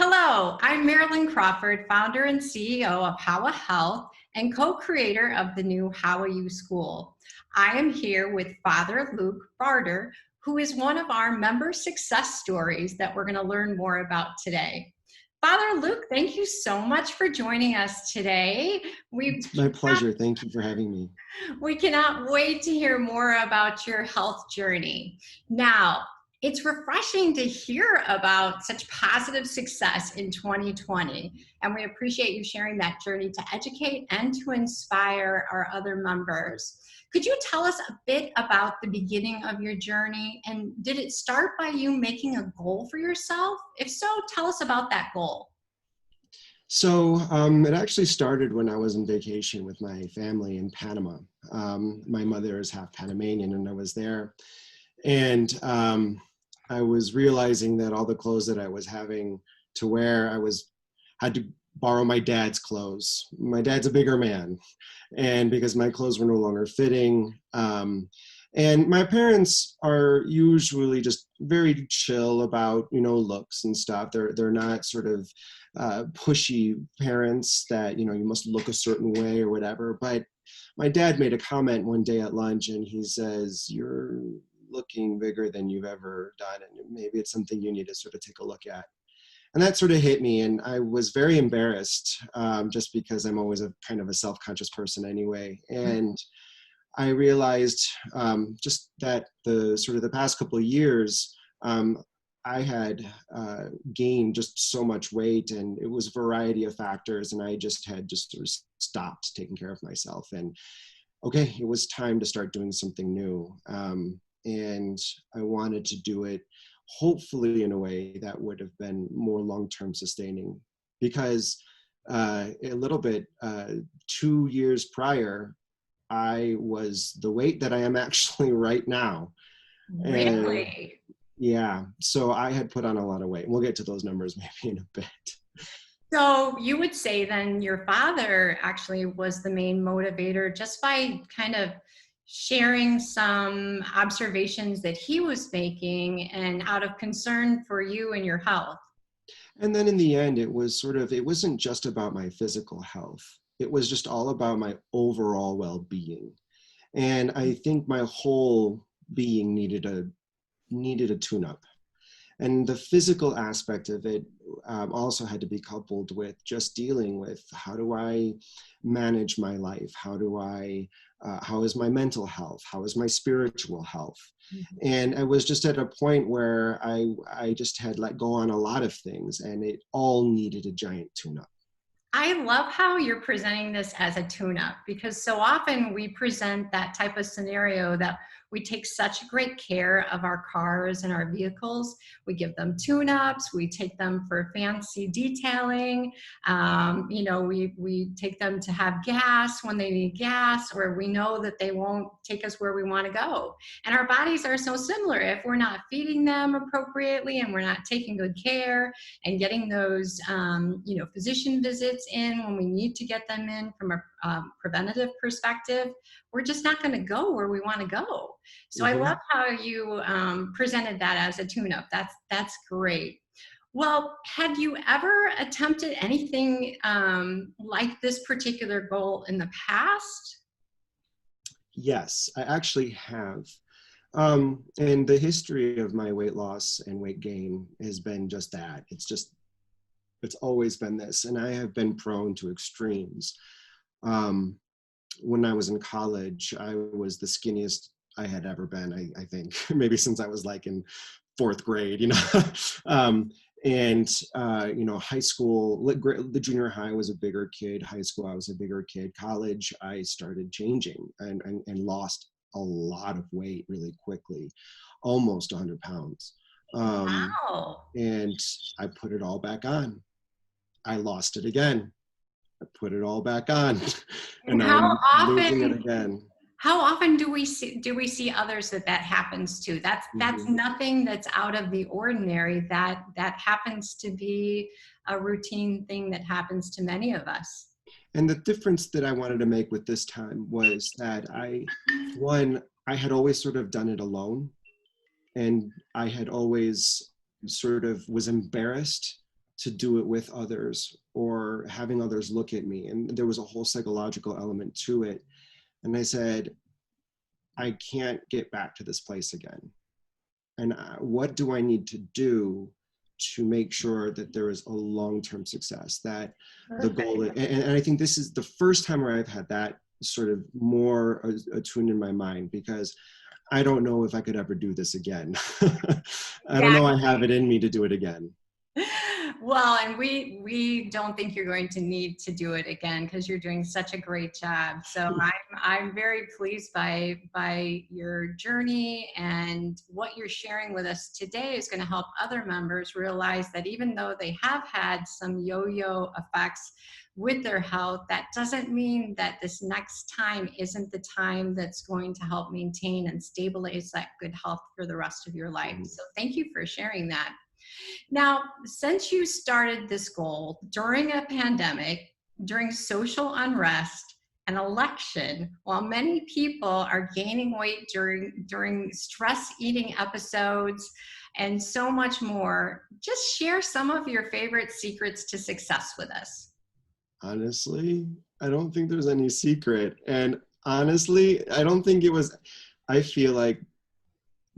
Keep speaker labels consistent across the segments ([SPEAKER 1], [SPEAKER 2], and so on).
[SPEAKER 1] Hello, I'm Marilyn Crawford, founder and CEO of HAWA Health and co-creator of the new HAWA U School. I am here with Father Luke Barder, who is one of our member success stories that we're going to learn more about today. Father Luke, thank you so much for joining us today.
[SPEAKER 2] It's my pleasure. Thank you for having me.
[SPEAKER 1] We cannot wait to hear more about your health journey. Now, it's refreshing to hear about such positive success in 2020, and we appreciate you sharing that journey to educate and to inspire our other members. Could you tell us a bit about the beginning of your journey, and did it start by you making a goal for yourself? If so, tell us about that goal.
[SPEAKER 2] So it actually started when I was on vacation with my family in Panama. My mother is half Panamanian, and I was there. And I was realizing that all the clothes that I was having to wear, had to borrow my dad's clothes. My dad's a bigger man, and because my clothes were no longer fitting. And my parents are usually just very chill about, looks and stuff. They're not sort of pushy parents that, you must look a certain way or whatever. But my dad made a comment one day at lunch, and he says, "You're looking bigger than you've ever done, and maybe it's something you need to sort of take a look at." And that sort of hit me, and I was very embarrassed, just because I'm always a kind of a self-conscious person anyway. And I realized just that the past couple of years, I had gained just so much weight, and it was a variety of factors, and I had sort of stopped taking care of myself. And okay, it was time to start doing something new. And I wanted to do it hopefully in a way that would have been more long-term sustaining, because a little bit 2 years prior, I was the weight that I am actually right now.
[SPEAKER 1] Really?
[SPEAKER 2] And yeah, so I had put on a lot of weight. We'll get to those numbers maybe in a bit.
[SPEAKER 1] So you would say then your father actually was the main motivator, just by kind of sharing some observations that he was making and out of concern for you and your health.
[SPEAKER 2] And then in the end, it wasn't just about my physical health. It was just all about my overall well-being. And I think my whole being needed a tune-up. And the physical aspect of it also had to be coupled with just dealing with, how do I manage my life? How is my mental health? How is my spiritual health? Mm-hmm. And I was just at a point where I just had let go on a lot of things, and it all needed a giant tune-up.
[SPEAKER 1] I love how you're presenting this as a tune-up, because so often we present that type of scenario that we take such great care of our cars and our vehicles. We give them tune-ups, we take them for fancy detailing, we take them to have gas when they need gas, or we know that they won't take us where we want to go. And our bodies are so similar. If we're not feeding them appropriately and we're not taking good care and getting those physician visits in when we need to get them in from a preventative perspective, we're just not going to go where we want to go. So I love how you presented that as a tune-up. That's great. Well, had you ever attempted anything like this particular goal in the past?
[SPEAKER 2] Yes, I actually have. And the history of my weight loss and weight gain has been just that. It's always been this. And I have been prone to extremes. When I was in college, I was the skinniest I had ever been, I think, maybe since I was like in 4th grade, high school, the junior high was a bigger kid. High school, I was a bigger kid. College, I started changing and lost a lot of weight really quickly, almost 100 pounds.
[SPEAKER 1] Wow.
[SPEAKER 2] And I put it all back on. I lost it again. I put it all back on. And now I'm losing it again.
[SPEAKER 1] How often do we see others that happens to? That's nothing that's out of the ordinary. That happens to be a routine thing that happens to many of us.
[SPEAKER 2] And the difference that I wanted to make with this time was that I had always sort of done it alone, and I had always sort of was embarrassed to do it with others or having others look at me. And there was a whole psychological element to it. And I said, I can't get back to this place again. And what do I need to do to make sure that there is a long-term success, that the goal, and I think this is the first time where I've had that sort of more attuned in my mind, because I don't know if I could ever do this again. I don't know I have it in me to do it again.
[SPEAKER 1] Well, and we don't think you're going to need to do it again, because you're doing such a great job. So I'm very pleased by your journey, and what you're sharing with us today is going to help other members realize that even though they have had some yo-yo effects with their health, that doesn't mean that this next time isn't the time that's going to help maintain and stabilize that good health for the rest of your life. So thank you for sharing that. Now, since you started this goal during a pandemic, during social unrest, an election, while many people are gaining weight during stress eating episodes and so much more, just share some of your favorite secrets to success with us.
[SPEAKER 2] Honestly, I don't think there's any secret. And honestly, I don't think it was, I feel like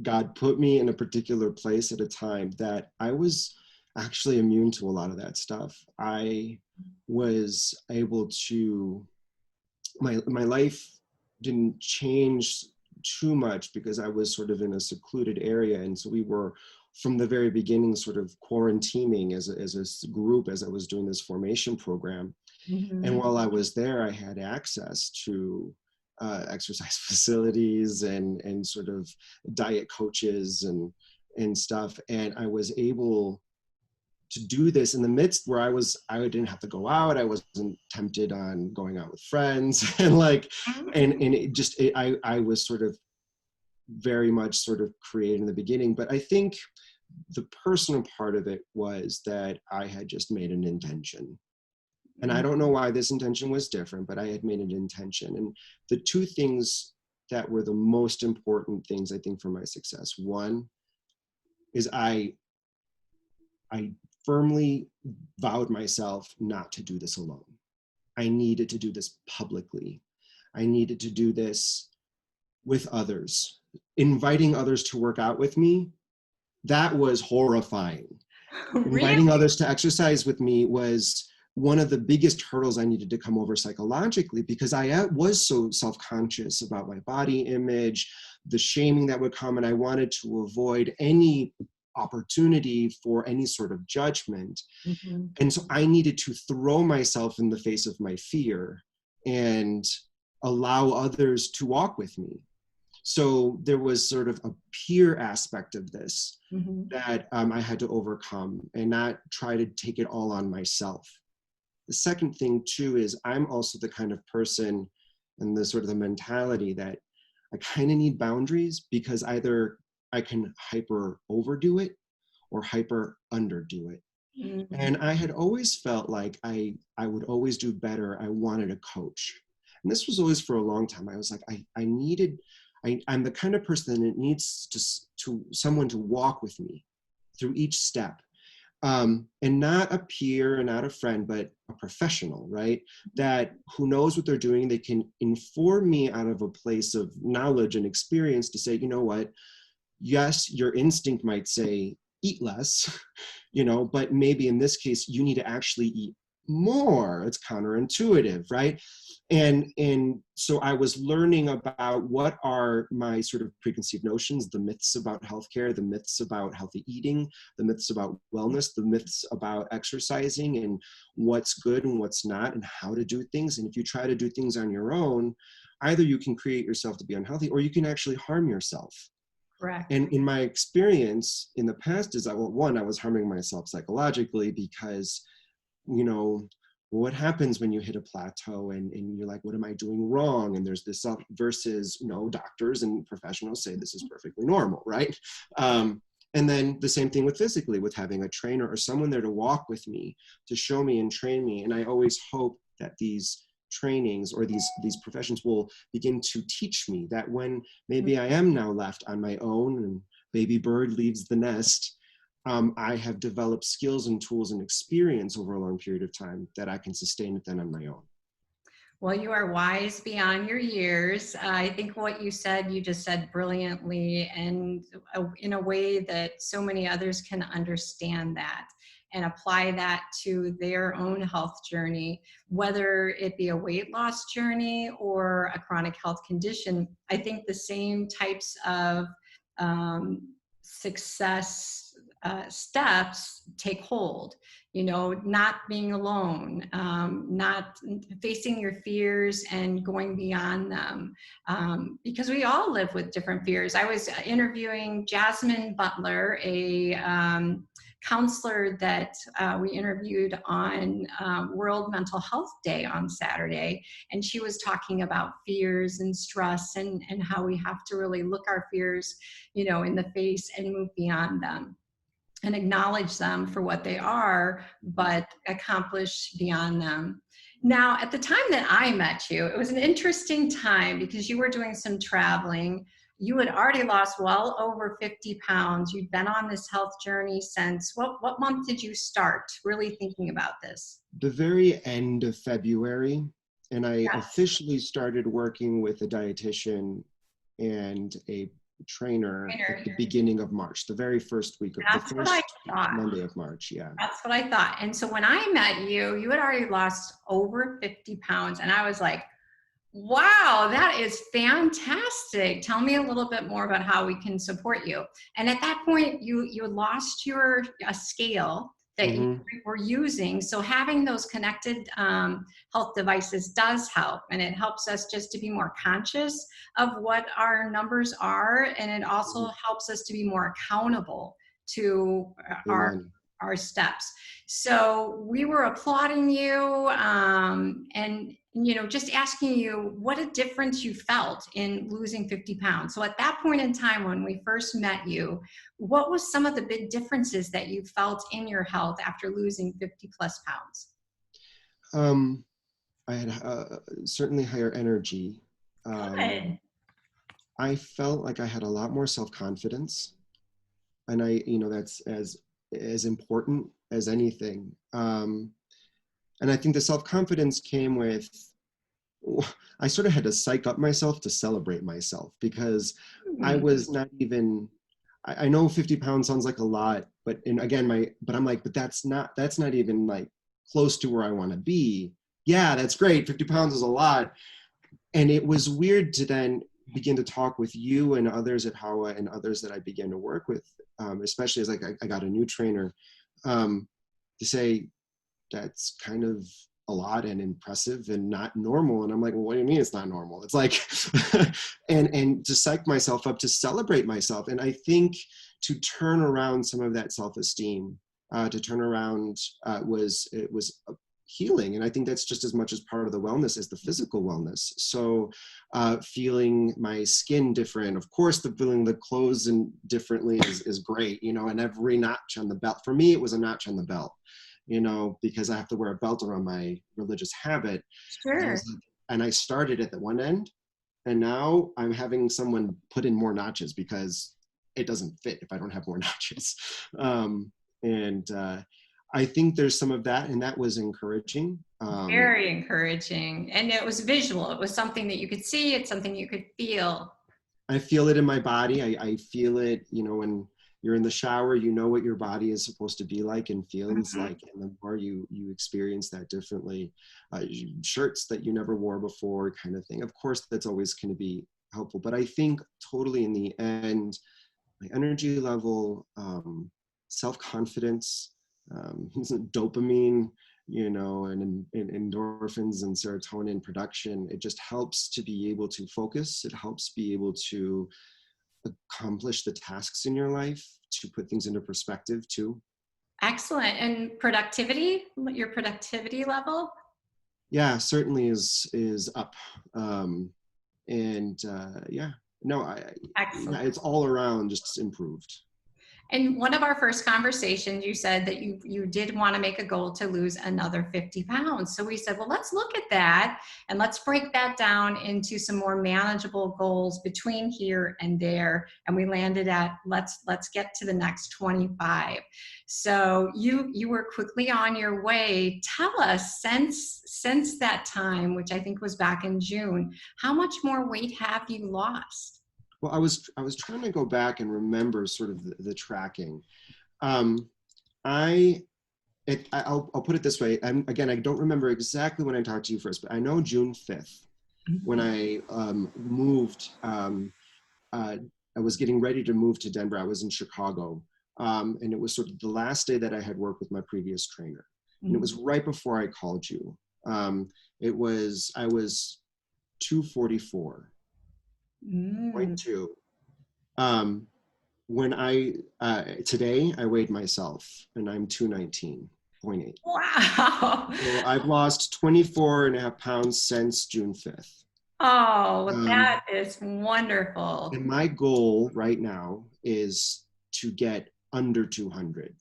[SPEAKER 2] God put me in a particular place at a time that I was actually immune to a lot of that stuff. I was able to, my life didn't change too much because I was sort of in a secluded area. And so we were from the very beginning sort of quarantining as a group as I was doing this formation program. Mm-hmm. And while I was there, I had access to exercise facilities and sort of diet coaches and stuff. And I was able to do this in the midst where I didn't have to go out. I wasn't tempted on going out with friends and I was sort of very much sort of created in the beginning. But I think the personal part of it was that I had just made an intention. And I don't know why this intention was different, but I had made an intention. And the two things that were the most important things, I think, for my success. One is I firmly vowed myself not to do this alone. I needed to do this publicly. I needed to do this with others. Inviting others to work out with me, that was horrifying. Really? Inviting others to exercise with me was one of the biggest hurdles I needed to come over psychologically, because I was so self-conscious about my body image, the shaming that would come, and I wanted to avoid any opportunity for any sort of judgment. Mm-hmm. And so I needed to throw myself in the face of my fear and allow others to walk with me. So there was sort of a peer aspect of this mm-hmm. that I had to overcome and not try to take it all on myself. The second thing too is I'm also the kind of person and the sort of the mentality that I kind of need boundaries, because either I can hyper overdo it or hyper underdo it. Mm-hmm. And I had always felt like I would always do better. I wanted a coach. And this was always for a long time. I was like, I'm the kind of person that needs to someone to walk with me through each step. And not a peer and not a friend, but a professional, right? That who knows what they're doing. They can inform me out of a place of knowledge and experience to say, you know what? Yes, your instinct might say eat less, but maybe in this case, you need to actually eat more. It's counterintuitive, right? And so I was learning about what are my sort of preconceived notions, the myths about healthcare, the myths about healthy eating, the myths about wellness, the myths about exercising and what's good and what's not and how to do things. And if you try to do things on your own, either you can create yourself to be unhealthy or you can actually harm yourself.
[SPEAKER 1] Correct.
[SPEAKER 2] And in my experience in the past is I was harming myself psychologically because, what happens when you hit a plateau and you're like, what am I doing wrong? And there's this versus, doctors and professionals say this is perfectly normal, right? And then the same thing with physically, with having a trainer or someone there to walk with me, to show me and train me. And I always hope that these trainings or these professions will begin to teach me that when maybe I am now left on my own and baby bird leaves the nest, I have developed skills and tools and experience over a long period of time that I can sustain it then on my own.
[SPEAKER 1] Well, you are wise beyond your years. I think what you said, you just said brilliantly, and in a way that so many others can understand that and apply that to their own health journey, whether it be a weight loss journey or a chronic health condition. I think the same types of success steps take hold. You know, not being alone, not facing your fears and going beyond them, because we all live with different fears. I was interviewing Jasmine Butler, a counselor that we interviewed on World Mental Health Day on Saturday, and she was talking about fears and stress and how we have to really look our fears, you know, in the face and move beyond them and acknowledge them for what they are, but accomplish beyond them. Now, at the time that I met you, it was an interesting time because you were doing some traveling. You had already lost well over 50 pounds. You'd been on this health journey since, what month did you start really thinking about this?
[SPEAKER 2] The very end of February, and I
[SPEAKER 1] Yes.
[SPEAKER 2] officially started working with a dietitian and a trainer at the beginning of March, the very first week of the
[SPEAKER 1] That's what I
[SPEAKER 2] first
[SPEAKER 1] thought.
[SPEAKER 2] Monday of March. Yeah.
[SPEAKER 1] That's what I thought. And so when I met you, you had already lost over 50 pounds. And I was like, wow, that is fantastic. Tell me a little bit more about how we can support you. And at that point, you lost your scale that you
[SPEAKER 2] Mm-hmm.
[SPEAKER 1] were using. So having those connected health devices does help. And it helps us just to be more conscious of what our numbers are. And it also helps us to be more accountable to
[SPEAKER 2] Amen.
[SPEAKER 1] our steps. So we were applauding you, and you know, just asking you what a difference you felt in losing 50 pounds. So at that point in time when we first met you, what was some of the big differences that you felt in your health after losing 50 plus pounds?
[SPEAKER 2] Um, I had certainly higher energy.
[SPEAKER 1] Good.
[SPEAKER 2] I felt like I had a lot more self-confidence, and that's as important as anything. And I think the self-confidence came with, I sort of had to psych up myself to celebrate myself because I was not even, I know 50 pounds sounds like a lot, but but I'm like, but that's not even like close to where I want to be. Yeah, that's great. 50 pounds is a lot. And it was weird to then begin to talk with you and others at HAWA and others that I began to work with, especially as like I got a new trainer, to say that's kind of a lot and impressive and not normal. And I'm like, well, what do you mean it's not normal? It's like, and to psych myself up, to celebrate myself. And I think to turn around some of that self-esteem, to turn around was healing. And I think that's just as much as part of the wellness as the physical wellness. So feeling my skin different, of course, feeling the clothes and differently is great, you know, and every notch on the belt, for me, it was a notch on the belt, you know, because I have to wear a belt around my religious habit.
[SPEAKER 1] Sure.
[SPEAKER 2] And I started at the one end, and now I'm having someone put in more notches because it doesn't fit if I don't have more notches. I think there's some of that, and that was encouraging.
[SPEAKER 1] Very encouraging. And it was visual. It was something that you could see. It's something you could feel.
[SPEAKER 2] I feel it in my body. I feel it, you know, when you're in the shower, you know what your body is supposed to be like and feels like, and the more you experience that differently. Shirts that you never wore before, kind of thing. Of course, that's always going to be helpful, but I think totally in the end, my energy level, self-confidence, dopamine, you know, and endorphins and serotonin production, it just helps to be able to focus. It helps be able to accomplish the tasks in your life, to put things into perspective too.
[SPEAKER 1] Excellent. And productivity, your productivity level?
[SPEAKER 2] Yeah, certainly is up. Yeah, no,
[SPEAKER 1] Excellent.
[SPEAKER 2] yeah, it's all around just improved.
[SPEAKER 1] In one of our first conversations, you said that you did want to make a goal to lose another 50 pounds. So we said, well, let's look at that and let's break that down into some more manageable goals between here and there. And we landed at let's get to the next 25. So you were quickly on your way. Tell us, since that time, which I think was back in June, how much more weight have you lost?
[SPEAKER 2] Well, I was trying to go back and remember sort of the tracking. Um, I I'll put it this way. Again, I don't remember exactly when I talked to you first, but I know June 5th when I moved. I was getting ready to move to Denver. I was in Chicago, and it was sort of the last day that I had worked with my previous trainer, and it was right before I called you. I was 244. Point two. When today I weighed myself and I'm 219.8.
[SPEAKER 1] Wow.
[SPEAKER 2] So I've lost 24.5 pounds since June 5th.
[SPEAKER 1] Oh, that is wonderful.
[SPEAKER 2] And my goal right now is to get under 200.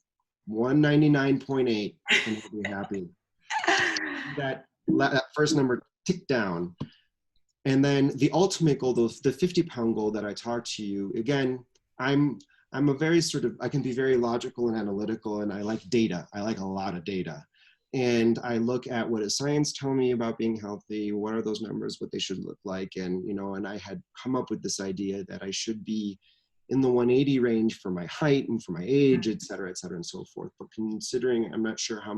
[SPEAKER 2] 199.8 and I'll be happy. That first number tick down. And then the ultimate goal, the 50-pound goal that I talked to you, again, I'm a very I can be very logical and analytical, and I like data. I like a lot of data. And I look at what does science tell me about being healthy, what are those numbers, what they should look like. And, and I had come up with this idea that I should be in the 180 range for my height and for my age, et cetera, and so forth. But considering I'm not sure how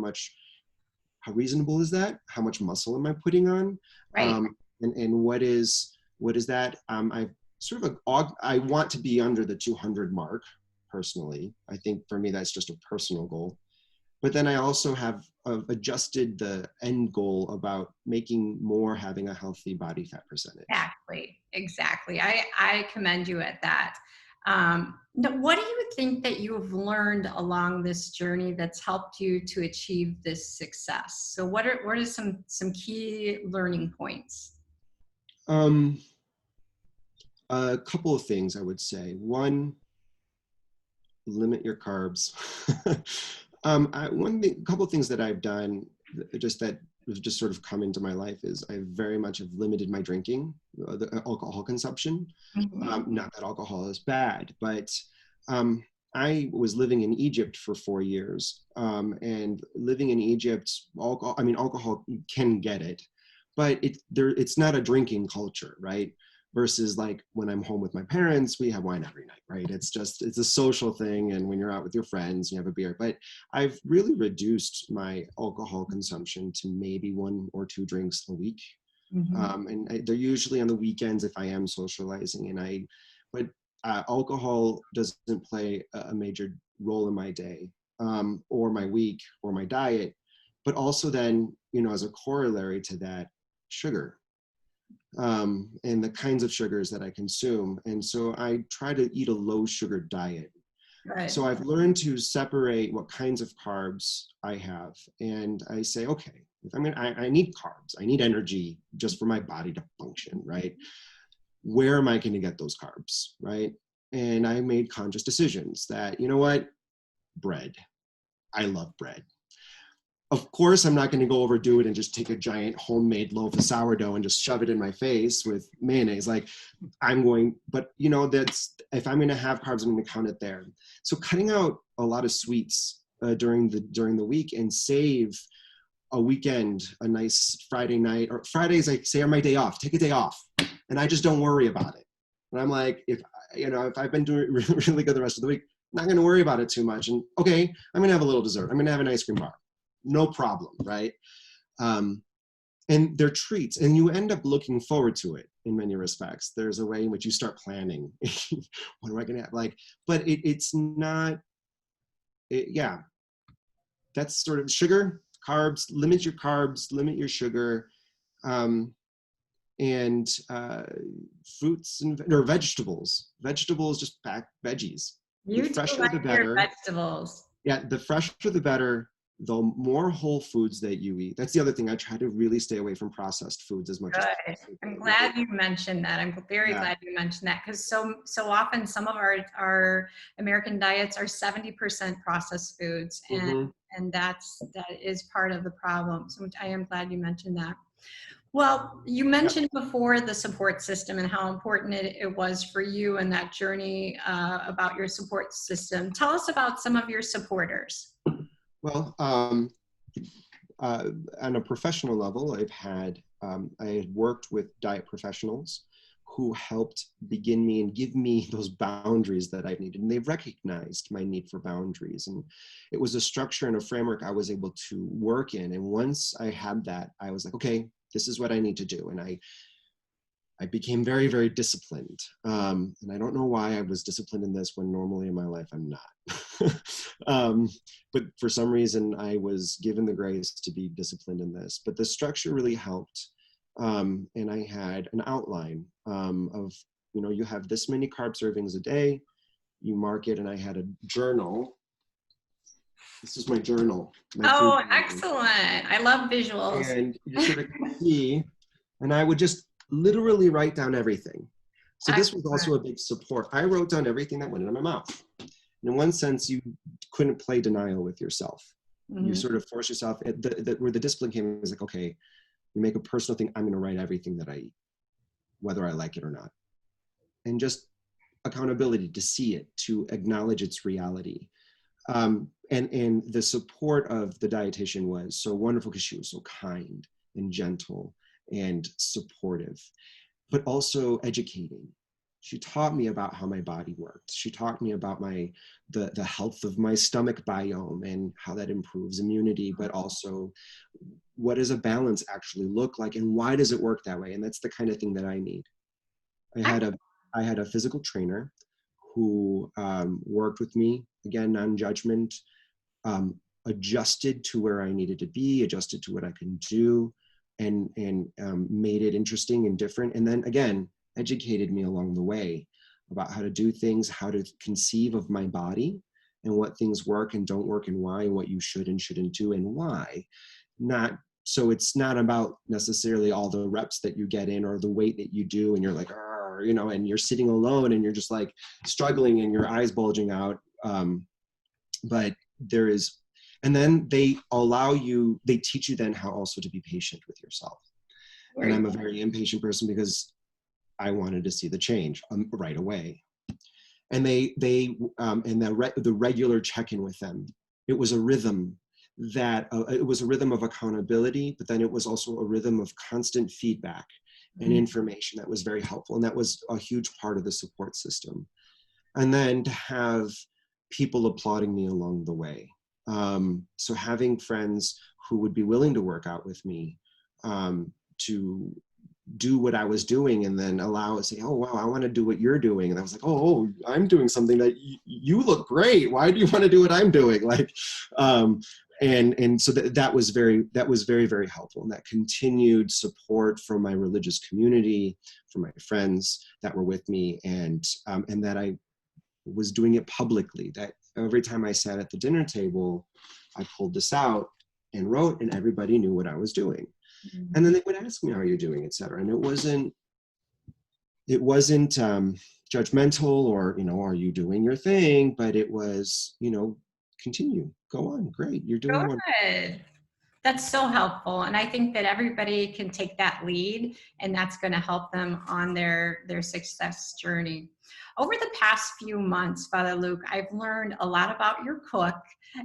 [SPEAKER 2] reasonable is that? How much muscle am I putting on?
[SPEAKER 1] Right.
[SPEAKER 2] And what is that? I want to be under the 200 mark personally. I think for me, that's just a personal goal. But then I also have adjusted the end goal about making more, having a healthy body fat percentage.
[SPEAKER 1] Exactly. I commend you at that. What do you think that you have learned along this journey that's helped you to achieve this success? So what are some key learning points?
[SPEAKER 2] A couple of things I would say. One, limit your carbs. A couple of things that I've done just sort of come into my life is I very much have limited my drinking, the alcohol consumption. Not that alcohol is bad, but I was living in Egypt for 4 years, and living in Egypt, alcohol can get it, but it's not a drinking culture, right? Versus like when I'm home with my parents, we have wine every night, right? It's a social thing. And when you're out with your friends, you have a beer. But I've really reduced my alcohol consumption to maybe 1 or 2 drinks a week. And they're usually on the weekends if I am socializing. But alcohol doesn't play a major role in my day, or my week, or my diet. But also then, as a corollary to that, sugar. And the kinds of sugars that I consume. And so I try to eat a low sugar diet. Right. So I've learned to separate what kinds of carbs I have. And I say, okay, I need carbs. I need energy just for my body to function, right? Where am I going to get those carbs, right? And I made conscious decisions that, bread. I love bread. Of course, I'm not going to go overdo it and just take a giant homemade loaf of sourdough and just shove it in my face with mayonnaise. But that's, if I'm going to have carbs, I'm going to count it there. So cutting out a lot of sweets during the week and save a weekend, a nice Friday night, or Fridays, I say are my day off, take a day off. And I just don't worry about it. And I'm like, if I've been doing really good the rest of the week, I'm not going to worry about it too much. And okay, I'm going to have a little dessert. I'm going to have an ice cream bar. No problem, right? And they're treats, and you end up looking forward to it in many respects. There's a way in which you start planning. What am I going to have? But it's not, that's sort of sugar, carbs, limit your carbs, limit your sugar, and fruits or vegetables. Vegetables, just pack veggies.
[SPEAKER 1] You
[SPEAKER 2] The fresher
[SPEAKER 1] do like
[SPEAKER 2] the better.
[SPEAKER 1] your vegetables.
[SPEAKER 2] Yeah, the fresher the better. the more whole foods that you eat, that's the other thing. I try to really stay away from processed foods as much as
[SPEAKER 1] Good.
[SPEAKER 2] possible.
[SPEAKER 1] I'm glad you mentioned that. I'm very
[SPEAKER 2] Yeah.
[SPEAKER 1] glad you mentioned that, because so often some of our American diets are 70% processed foods,
[SPEAKER 2] Hmm.
[SPEAKER 1] and that is part of the problem. So I am glad you mentioned that. Well, you
[SPEAKER 2] Yep.
[SPEAKER 1] mentioned before the support system and how important it was for you and that journey about your support system. Tell us about some of your supporters.
[SPEAKER 2] Well, on a professional level, I had worked with diet professionals who helped begin me and give me those boundaries that I needed. And they recognized my need for boundaries. And it was a structure and a framework I was able to work in. And once I had that, I was like, okay, this is what I need to do. And I became very, very disciplined. And I don't know why I was disciplined in this when normally in my life I'm not. But for some reason, I was given the grace to be disciplined in this. But the structure really helped. And I had an outline of, you have this many carb servings a day, you mark it, and I had a journal. This is my journal, my food
[SPEAKER 1] Oh,
[SPEAKER 2] journal.
[SPEAKER 1] excellent. I love visuals.
[SPEAKER 2] And you sort of see, and I would just literally write down everything. So this was also
[SPEAKER 1] Excellent.
[SPEAKER 2] a big support. I wrote down everything that went into my mouth. And in one sense, you couldn't play denial with yourself. You
[SPEAKER 1] Mhm.
[SPEAKER 2] sort of force yourself, where the discipline came is like, okay, you make a personal thing, I'm gonna write everything that I eat, whether I like it or not. And just accountability to see it, to acknowledge its reality. And the support of the dietitian was so wonderful because she was so kind and gentle and supportive, but also educating. She taught me about how my body worked. She taught me about the health of my stomach biome and how that improves immunity, but also what does a balance actually look like and why does it work that way? And that's the kind of thing that I need. I had a physical trainer who worked with me, again, non-judgment, adjusted to where I needed to be, adjusted to what I can do, and made it interesting and different. And then again, educated me along the way about how to do things, how to conceive of my body and what things work and don't work and why, and what you should and shouldn't do and why. So it's not about necessarily all the reps that you get in or the weight that you do and you're like, and you're sitting alone and you're just like struggling and your eyes bulging out. But there is, and then they teach you then how also to be patient with yourself. And I'm a very impatient person because I wanted to see the change right away. And the regular check-in with them, it was a rhythm of accountability, but then it was also a rhythm of constant feedback and information that was very helpful. And that was a huge part of the support system. And then to have people applauding me along the way. So having friends who would be willing to work out with me, to do what I was doing and then say, oh, wow, I want to do what you're doing. And I was like, oh, I'm doing something that you look great. Why do you want to do what I'm doing? And so that was very, very helpful. And that continued support from my religious community, from my friends that were with me, and that I was doing it publicly, that every time I sat at the dinner table, I pulled this out and wrote, and everybody knew what I was doing. And then they would ask me, how are you doing, et cetera. And it wasn't judgmental or, are you doing your thing? But it was, continue, go on, great, you're doing one.
[SPEAKER 1] Good. That's so helpful. And I think that everybody can take that lead, and that's going to help them on their success journey. Over the past few months, Father Luke, I've learned a lot about your cook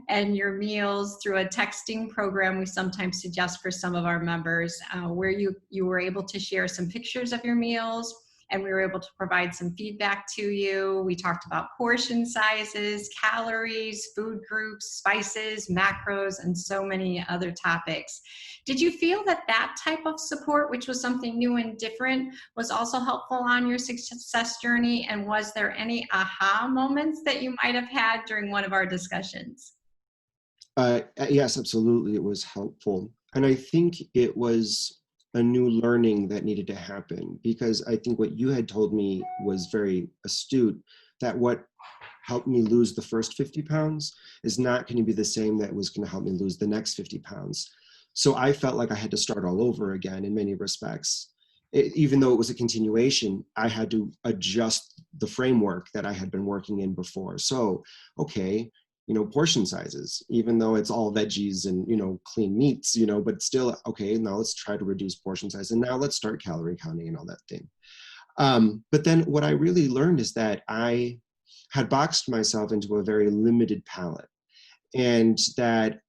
[SPEAKER 1] and your meals through a texting program we sometimes suggest for some of our members, where you were able to share some pictures of your meals, and we were able to provide some feedback to you. We talked about portion sizes, calories, food groups, spices, macros, and so many other topics. Did you feel that type of support, which was something new and different, was also helpful on your success journey? And was there any aha moments that you might have had during one of our discussions?
[SPEAKER 2] Yes, absolutely, it was helpful. And I think it was a new learning that needed to happen, because I think what you had told me was very astute, that what helped me lose the first 50 pounds is not going to be the same that was going to help me lose the next 50 pounds. So I felt like I had to start all over again in many respects. Even though it was a continuation, I had to adjust the framework that I had been working in before. So, okay, portion sizes, even though it's all veggies and, clean meats, but still, okay, now let's try to reduce portion size. And now let's start calorie counting and all that thing. But then what I really learned is that I had boxed myself into a very limited palette, and that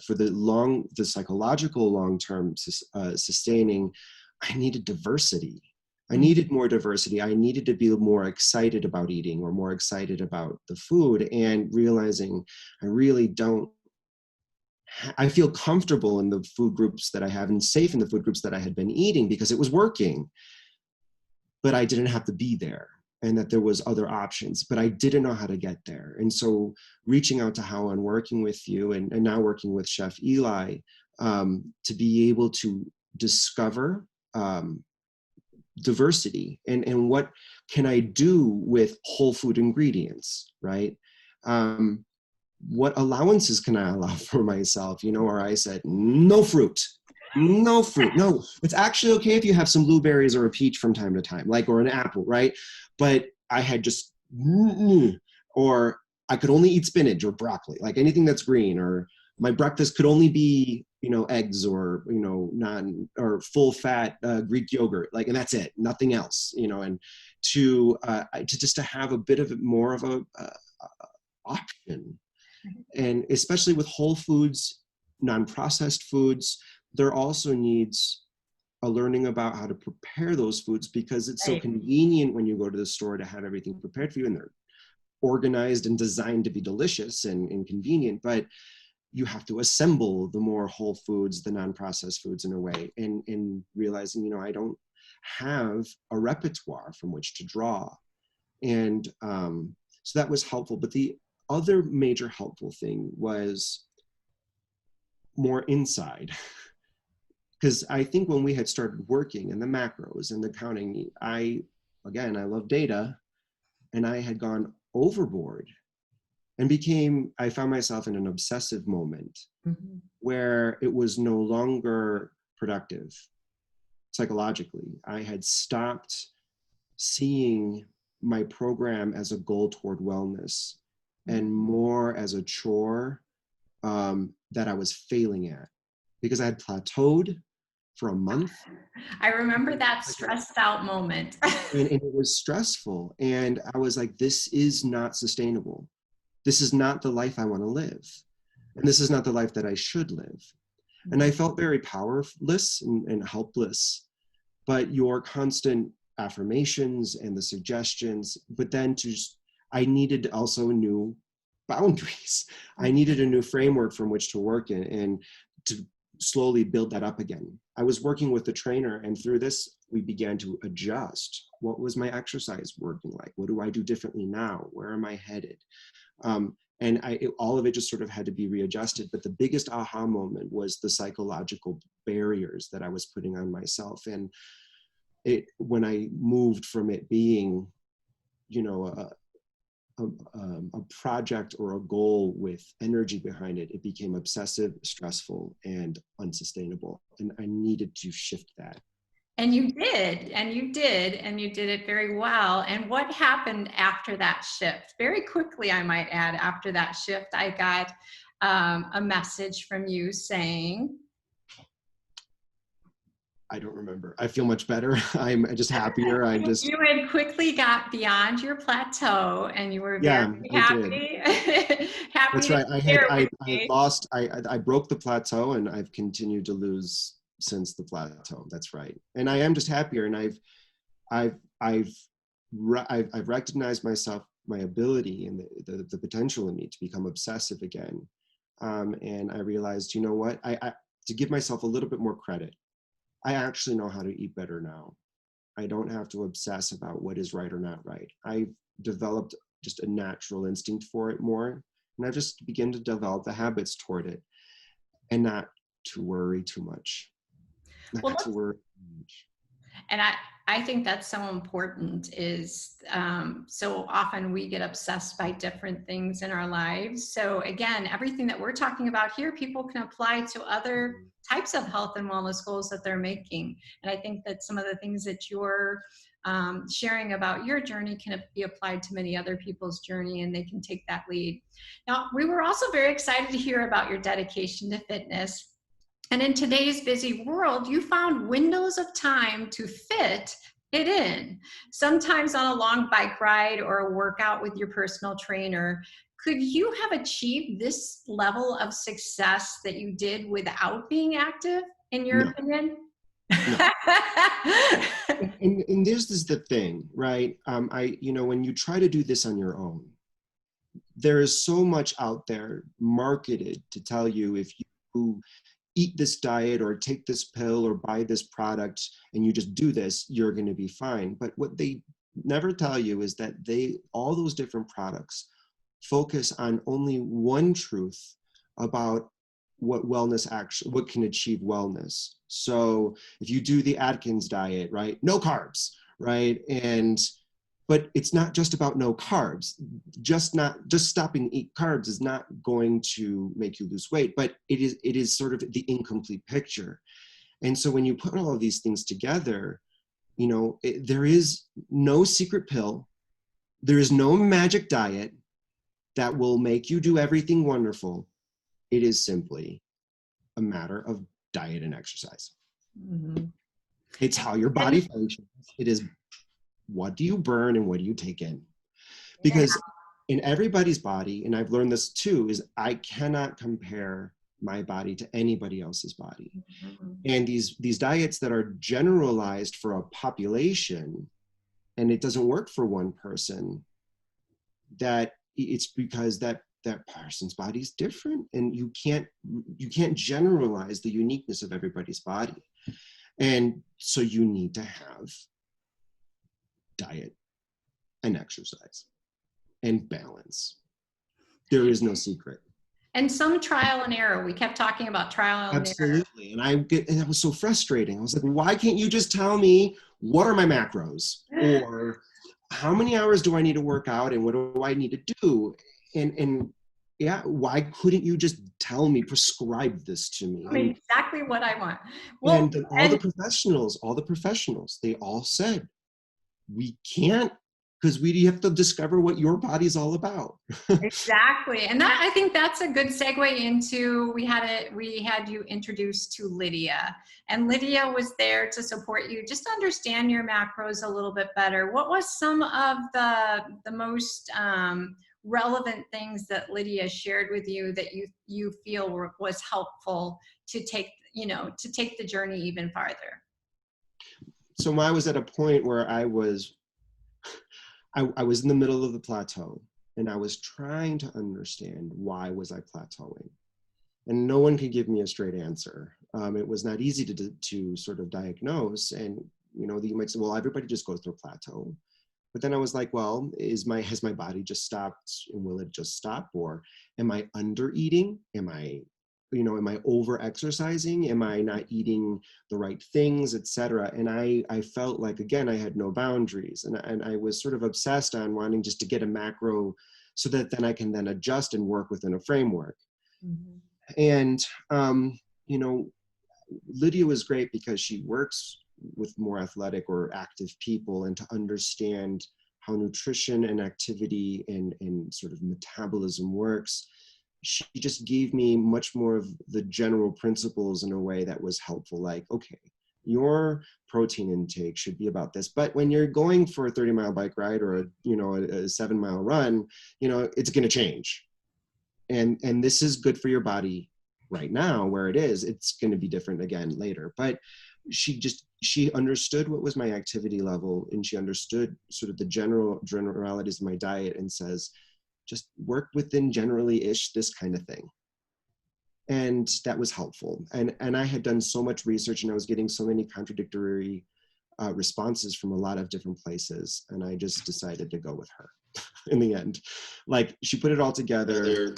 [SPEAKER 2] for the psychological long-term sustaining, I needed diversity. I needed more diversity. I needed to be more excited about eating or more excited about the food, and realizing I really don't, I feel comfortable in the food groups that I have and safe in the food groups that I had been eating because it was working, but I didn't have to be there, and that there was other options, but I didn't know how to get there. And so reaching out to HAWA and working with you and now working with Chef Eli, to be able to discover diversity and what can I do with whole food ingredients, right? What allowances can I allow for myself, or I said, no fruit. No fruit. No, it's actually okay if you have some blueberries or a peach from time to time, or an apple, right? But I had just, or I could only eat spinach or broccoli, anything that's green, or my breakfast could only be, eggs or, or full fat Greek yogurt, and that's it, nothing else, and to just to have a bit of more of a option. And especially with whole foods, non-processed foods, there also needs a learning about how to prepare those foods, because it's so convenient when you go to the store to have everything prepared for you, and they're organized and designed to be delicious and convenient, but you have to assemble the more whole foods, the non-processed foods in a way, and realizing, I don't have a repertoire from which to draw. And so that was helpful. But the other major helpful thing was more inside. Because I think when we had started working in the macros and the counting, I love data, and I had gone overboard and I found myself in an obsessive moment where it was no longer productive psychologically. I had stopped seeing my program as a goal toward wellness and more as a chore that I was failing at, because I had plateaued for a month.
[SPEAKER 1] I remember that stressed out moment.
[SPEAKER 2] and it was stressful. And I was like, this is not sustainable. This is not the life I want to live. And this is not the life that I should live. And I felt very powerless and helpless. But your constant affirmations and the suggestions, but then I needed also new boundaries. I needed a new framework from which to work in, and to slowly build that up again. I was working with the trainer, and through this, we began to adjust. What was my exercise working like? What do I do differently now? Where am I headed? And all of it just sort of had to be readjusted. But the biggest aha moment was the psychological barriers that I was putting on myself. And when I moved from it being, a project or a goal with energy behind it, it became obsessive, stressful, and unsustainable. And I needed to shift that.
[SPEAKER 1] And you did, and you did, and you did it very well. And what happened after that shift? Very quickly, I might add, after that shift, I got a message from you saying,
[SPEAKER 2] I don't remember. I feel much better. I'm just happier.
[SPEAKER 1] You had quickly got beyond your plateau, and you were very happy.
[SPEAKER 2] Happy. That's right. I broke the plateau, and I've continued to lose since the plateau. That's right. And I am just happier. And I've recognized myself, my ability and the potential in me to become obsessive again. And I realized, you know what, to give myself a little bit more credit, I actually know how to eat better now. I don't have to obsess about what is right or not right. I've developed just a natural instinct for it more. And I've just begun to develop the habits toward it, and not to worry too much.
[SPEAKER 1] And I think that's so important is so often we get obsessed by different things in our lives. So again, everything that we're talking about here, people can apply to other types of health and wellness goals that they're making. And I think that some of the things that you're sharing about your journey can be applied to many other people's journey, and they can take that lead. Now, we were also very excited to hear about your dedication to fitness. And in today's busy world, you found windows of time to fit it in, sometimes on a long bike ride or a workout with your personal trainer. Could you have achieved this level of success that you did without being active, in your
[SPEAKER 2] No,
[SPEAKER 1] opinion?
[SPEAKER 2] no. And this is the thing, right? When you try to do this on your own, there is so much out there marketed to tell you if you eat this diet or take this pill or buy this product and you just do this, you're going to be fine. But what they never tell you is that all those different products focus on only one truth about what can achieve wellness. So if you do the Atkins diet, right, no carbs, right? But it's not just about no carbs. Just stopping to eat carbs is not going to make you lose weight, but it is sort of the incomplete picture. And so when you put all of these things together, there is no secret pill. There is no magic diet that will make you do everything wonderful. It is simply a matter of diet and exercise. Mm-hmm. It's how your body functions. It is, what do you burn and what do you take in? Because in everybody's body, and I've learned this too, is I cannot compare my body to anybody else's body. Mm-hmm. And these diets that are generalized for a population, and it doesn't work for one person, that it's because that person's body is different, and you can't generalize the uniqueness of everybody's body. And so you need to have diet and exercise and balance. There is no secret.
[SPEAKER 1] And some trial and error. We kept talking about trial and
[SPEAKER 2] Absolutely. error. And that was so frustrating. I was like, why can't you just tell me what are my macros, or how many hours do I need to work out, and what do I need to do? And yeah, why couldn't you just tell me, prescribe this to me?
[SPEAKER 1] I mean, exactly what I want. Well,
[SPEAKER 2] and all the professionals, they all said, we can't, because we have to discover what your body's all about.
[SPEAKER 1] Exactly. And that, I think that's a good segue into, we had you introduced to Lydia, and Lydia was there to support you, just to understand your macros a little bit better. What was some of the most relevant things that Lydia shared with you that you feel was helpful to take the journey even farther?
[SPEAKER 2] So I was at a point where I was in the middle of the plateau, and I was trying to understand, why was I plateauing? And no one could give me a straight answer. It was not easy to sort of diagnose. And you might say, well, everybody just goes through a plateau. But then I was like, well, has my body just stopped, and will it just stop? Or am I under eating? Am I over exercising? Am I not eating the right things, etc.? And I felt like, again, I had no boundaries, and I was sort of obsessed on wanting just to get a macro so that then I can then adjust and work within a framework. Mm-hmm. And Lydia was great because she works with more athletic or active people, and to understand how nutrition and activity and sort of metabolism works. She just gave me much more of the general principles in a way that was helpful. Like, okay, your protein intake should be about this, but when you're going for a 30-mile bike ride or a 7-mile run, it's going to change. And this is good for your body right now where it is. It's going to be different again later. But she understood what was my activity level, and she understood sort of the generalities of my diet, and says, just work within generally-ish this kind of thing. And that was helpful. And I had done so much research, and I was getting so many contradictory responses from a lot of different places. And I just decided to go with her in the end. Like, she put it all together,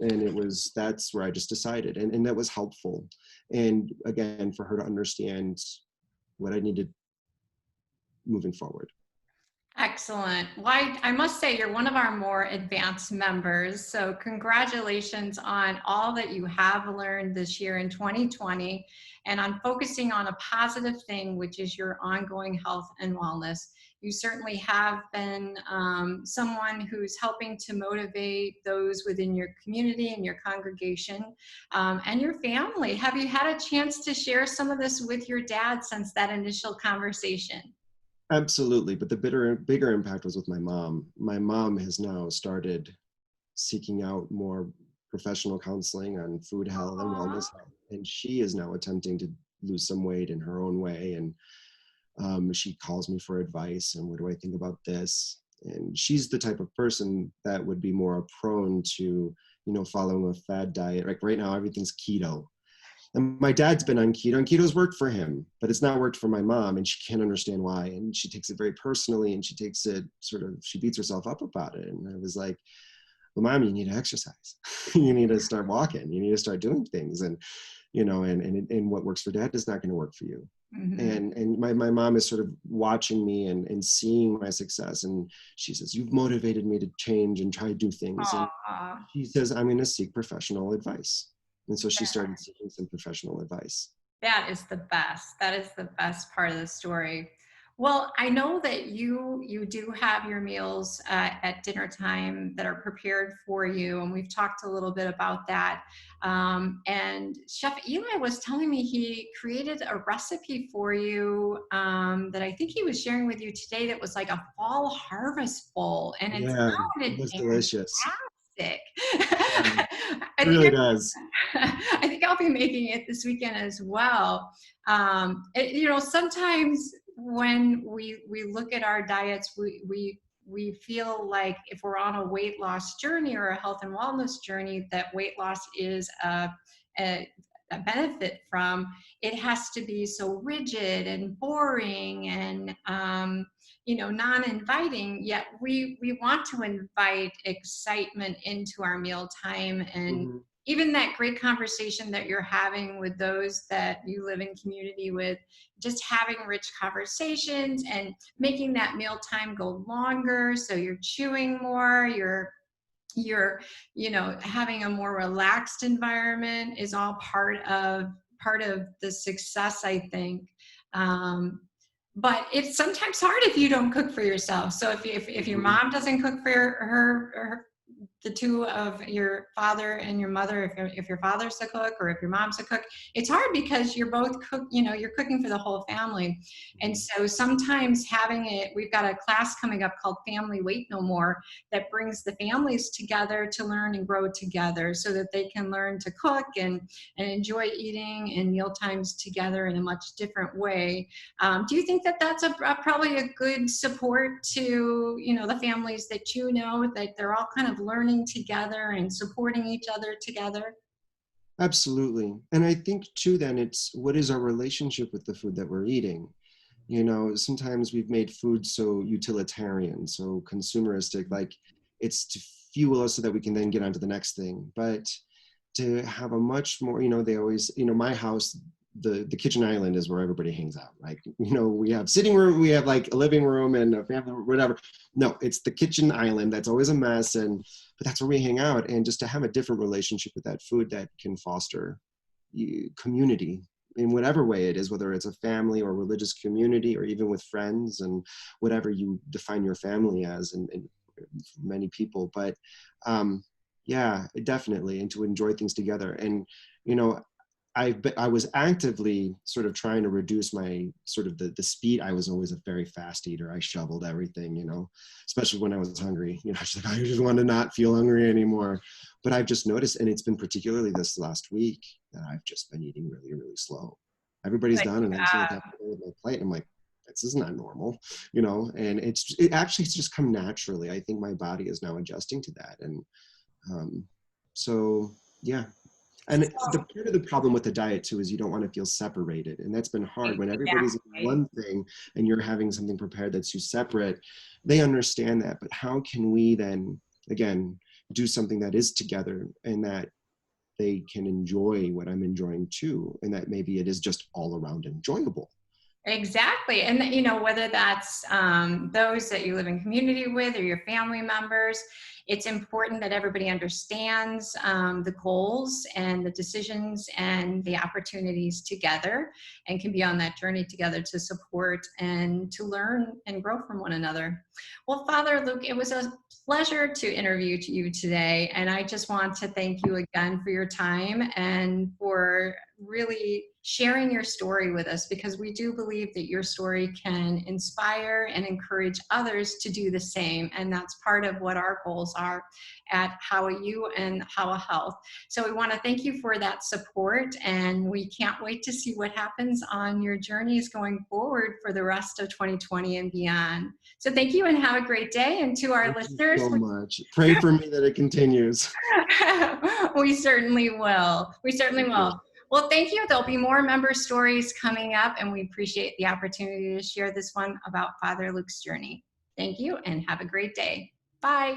[SPEAKER 2] and that's where I just decided. And that was helpful. And again, for her to understand what I needed moving forward.
[SPEAKER 1] Excellent. Well, I must say you're one of our more advanced members. So congratulations on all that you have learned this year in 2020 and on focusing on a positive thing, which is your ongoing health and wellness. You certainly have been someone who's helping to motivate those within your community and your congregation and your family. Have you had a chance to share some of this with your dad since that initial conversation?
[SPEAKER 2] Absolutely. But the bigger impact was with my mom. My mom has now started seeking out more professional counseling on food health and
[SPEAKER 1] Aw.
[SPEAKER 2] wellness health. And she is now attempting to lose some weight in her own way. And she calls me for advice and what do I think about this? And she's the type of person that would be more prone to, following a fad diet. Like right now, everything's keto. And my dad's been on keto, and keto's worked for him, but it's not worked for my mom, and she can't understand why. And she takes it very personally, and she takes it she beats herself up about it. And I was like, well, Mom, you need to exercise. You need to start walking. You need to start doing things. And, and what works for Dad is not going to work for you.
[SPEAKER 1] Mhm.
[SPEAKER 2] And my mom is sort of watching me and seeing my success. And she says, you've motivated me to change and try to do things. And
[SPEAKER 1] Aw.
[SPEAKER 2] she says, I'm going to seek professional advice. And so she started seeking some professional advice.
[SPEAKER 1] That is the best. That is the best part of the story. Well, I know that you do have your meals at dinner time that are prepared for you, and we've talked a little bit about that. And Chef Eli was telling me he created a recipe for you that I think he was sharing with you today. That was like a fall harvest bowl, and it
[SPEAKER 2] Yeah, it
[SPEAKER 1] sounded
[SPEAKER 2] was delicious.
[SPEAKER 1] fantastic.
[SPEAKER 2] Yeah,
[SPEAKER 1] I
[SPEAKER 2] it
[SPEAKER 1] think
[SPEAKER 2] really does.
[SPEAKER 1] I think I'll be making it this weekend as well. Sometimes when we look at our diets, we feel like if we're on a weight loss journey or a health and wellness journey, that weight loss is a a benefit from. It has to be so rigid and boring and non-inviting. Yet we want to invite excitement into our mealtime, and
[SPEAKER 2] Mhm.
[SPEAKER 1] even that great conversation that you're having with those that you live in community with, just having rich conversations and making that meal time go longer so you're chewing more, you're having a more relaxed environment is all part of the success, I think. Um, but it's sometimes hard if you don't cook for yourself. So if your
[SPEAKER 2] Mhm.
[SPEAKER 1] mom doesn't cook for her the two of your father and your mother, if your father's a cook or if your mom's a cook, it's hard because you're both cook, you're cooking for the whole family. And
[SPEAKER 2] Mhm.
[SPEAKER 1] so sometimes having it, we've got a class coming up called Family Wait No More that brings the families together to learn and grow together so that they can learn to cook and enjoy eating and meal times together in a much different way. Do you think that that's probably a good support to the families that that they're all kind of learning together and supporting each other together?
[SPEAKER 2] Absolutely. And I think too, then it's what is our relationship with the food that we're eating? Sometimes we've made food so utilitarian, so consumeristic, like it's to fuel us so that we can then get on to the next thing. But to have a much more, they always, my house, the kitchen island is where everybody hangs out. Like, we have sitting room, we have like a living room and a family, whatever. No, it's the kitchen island. That's always a mess. But that's where we hang out. And just to have a different relationship with that food that can foster community in whatever way it is, whether it's a family or religious community or even with friends and whatever you define your family as, and many people. But yeah, definitely, and to enjoy things together. And you know, I was actively sort of trying to reduce my sort of the speed. I was always a very fast eater. I shoveled everything, especially when I was hungry. I just want to not feel hungry anymore. But I've just noticed, and it's been particularly this last week, that I've just been eating really, really slow. Everybody's
[SPEAKER 1] Like,
[SPEAKER 2] done, and I'm sitting at that point with my plate, and I'm like, this is not normal. And it actually has just come naturally. I think my body is now adjusting to that, and um, so yeah. And the part of the problem with the diet too is you don't want to feel separated, and that's been hard when everybody's in
[SPEAKER 1] exactly.
[SPEAKER 2] one thing and you're having something prepared that's too separate. They understand that, but how can we then again do something that is together and that they can enjoy what I'm enjoying too, and that maybe it is just all around enjoyable.
[SPEAKER 1] Exactly. And, whether that's those that you live in community with or your family members, it's important that everybody understands the goals and the decisions and the opportunities together and can be on that journey together to support and to learn and grow from one another. Well, Father Luke, it was a pleasure to interview you today. And I just want to thank you again for your time and for really sharing your story with us, because we do believe that your story can inspire and encourage others to do the same. And that's part of what our goals are at HAWA U and HAWA Health. So we want to thank you for that support, and we can't wait to see what happens on your journeys going forward for the rest of 2020 and beyond. So thank you and have a great day. And to our
[SPEAKER 2] Thank you
[SPEAKER 1] listeners,
[SPEAKER 2] so much. Pray for me that it continues.
[SPEAKER 1] we certainly will. We certainly
[SPEAKER 2] Thank you.
[SPEAKER 1] will. Well, thank you. There'll be more member stories coming up, and we appreciate the opportunity to share this one about Father Luke's journey. Thank you and have a great day. Bye.